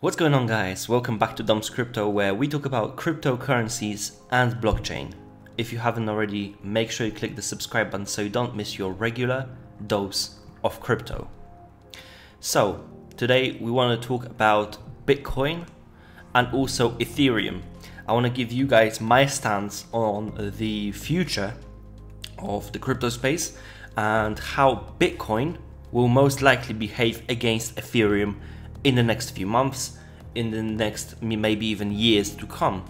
What's going on, guys? Welcome back to domscrypto, where we talk about cryptocurrencies and blockchain. If you haven't already, make sure you click the subscribe button so you don't miss your regular dose of crypto. So today we want to talk about Bitcoin and also Ethereum. I want to give you guys my stance on the future of the crypto space and how Bitcoin will most likely behave against Ethereum in the next few months, in the next maybe even years to come.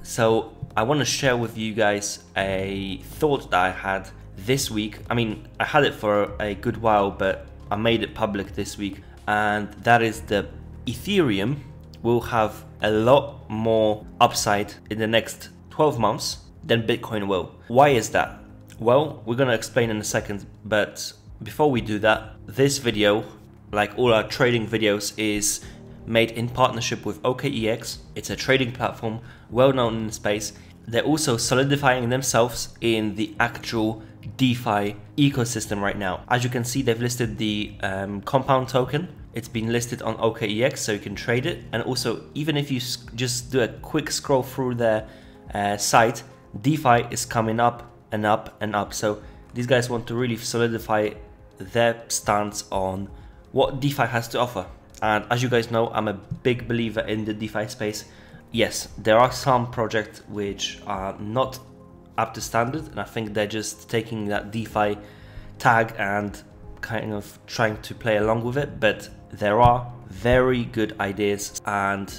So I want to share with you guys a thought that I had this week. I mean, I had it for a good while, but I made it public this week, and that is that Ethereum will have a lot more upside in the next 12 months than Bitcoin will. Why is that? Well, we're going to explain in a second, but before we do that, this video, like all our trading videos, is made in partnership with ALTCOIN. It's a trading platform well known in the space. They're also solidifying themselves in the actual DeFi ecosystem right now. As you can see, they've listed the compound token. It's been listed on ALTCOIN, so you can trade it. And also, even if you just do a quick scroll through their site, DeFi is coming up and up and up. So these guys want to really solidify their stance on what DeFi has to offer. And as you guys know, I'm a big believer in the DeFi space. Yes, there are some projects which are not up to standard, and I think they're just taking that DeFi tag and kind of trying to play along with it, but there are very good ideas. And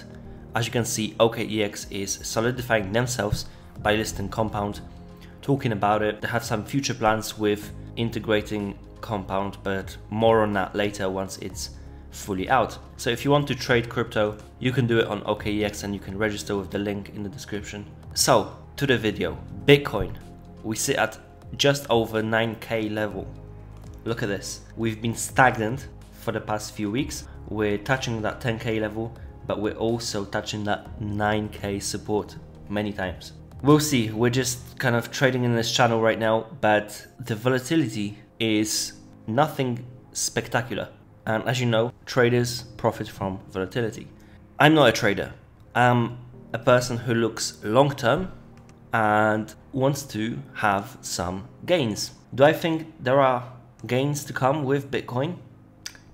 as you can see, ALTCOIN is solidifying themselves by listing Compound, talking about it. They have some future plans with integrating Compound, but more on that later once it's fully out. So if you want to trade crypto, you can do it on ALTCOIN, and you can register with the link in the description. So to the video. Bitcoin, we sit at just over 9k level. Look at this. We've been stagnant for the past few weeks. We're touching that 10k level, but we're also touching that 9k support many times. We'll see. We're just kind of trading in this channel right now, but the volatility is nothing spectacular. And as you know, traders profit from volatility. I'm not a trader. I'm a person who looks long term and wants to have some gains. Do I think there are gains to come with Bitcoin?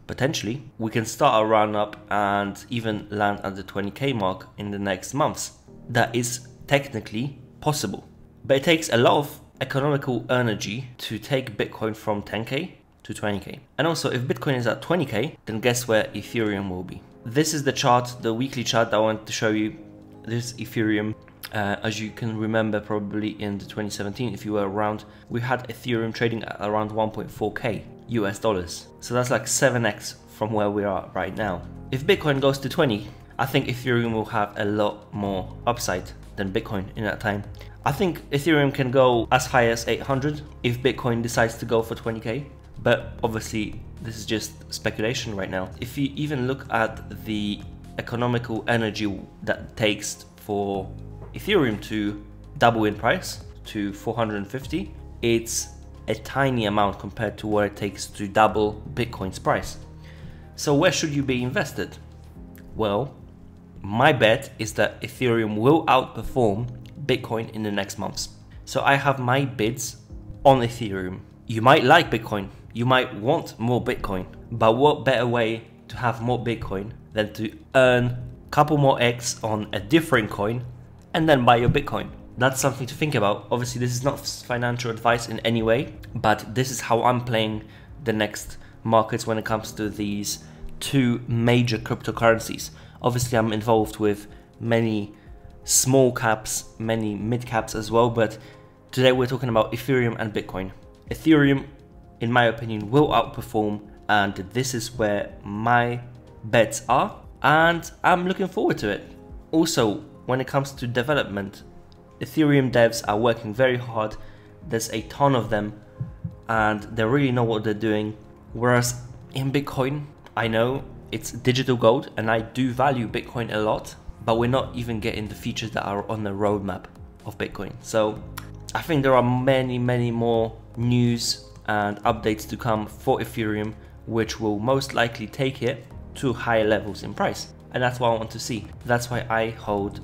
Potentially. We can start a run up and even land at the 20k mark in the next months. That is technically possible, but it takes a lot of economical energy to take Bitcoin from 10k to 20k. And also, if Bitcoin is at 20k, then guess where Ethereum will be. This is the chart, the weekly chart that I want to show you. This Ethereum, as you can remember probably in the 2017, if you were around, we had Ethereum trading at around 1.4k US dollars. So that's like 7x from where we are right now. If Bitcoin goes to 20, I think Ethereum will have a lot more upside than Bitcoin in that time. I think Ethereum can go as high as 800 if Bitcoin decides to go for 20k, but obviously this is just speculation right now. If you even look at the economical energy that takes for Ethereum to double in price to 450, it's a tiny amount compared to what it takes to double Bitcoin's price. So where should you be invested? Well, my bet is that Ethereum will outperform Bitcoin in the next months. So I have my bids on Ethereum. You might like Bitcoin, you might want more Bitcoin, but what better way to have more Bitcoin than to earn a couple more X on a different coin and then buy your Bitcoin? That's something to think about. Obviously, this is not financial advice in any way, but this is how I'm playing the next markets when it comes to these two major cryptocurrencies. Obviously, I'm involved with many small caps, many mid caps as well, but today we're talking about Ethereum and Bitcoin. Ethereum, in my opinion, will outperform, and this is where my bets are, and I'm looking forward to it. Also, when it comes to development, Ethereum devs are working very hard. There's a ton of them, and they really know what they're doing. Whereas in Bitcoin, I know it's digital gold, and I do value Bitcoin a lot, but we're not even getting the features that are on the roadmap of Bitcoin. So I think there are many more news and updates to come for Ethereum, which will most likely take it to higher levels in price. and that's what I want to see. That's why I hold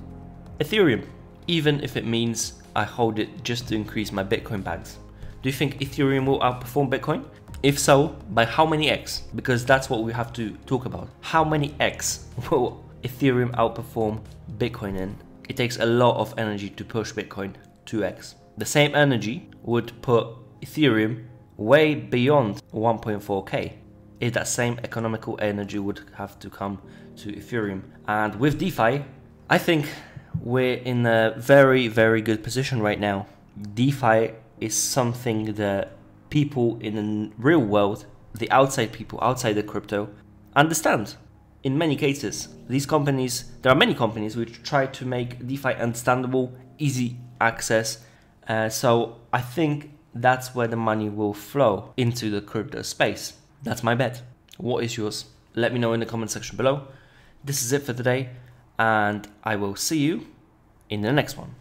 Ethereum, even if it means I hold it just to increase my Bitcoin bags. Do you think Ethereum will outperform Bitcoin? If so, by how many X? Because that's what we have to talk about. How many X will Ethereum outperform Bitcoin in? It takes a lot of energy to push Bitcoin 2x. The same energy would put Ethereum way beyond 1.4k. If that same economical energy would have to come to Ethereum. And with DeFi, I think we're in a very, very good position right now. DeFi is something that people in the real world, the outside people outside the crypto, understand. In many cases, there are many companies which try to make DeFi understandable, easy access. So I think that's where the money will flow into the crypto space. That's my bet. What is yours? Let me know in the comment section below. This is it for today, and I will see you in the next one.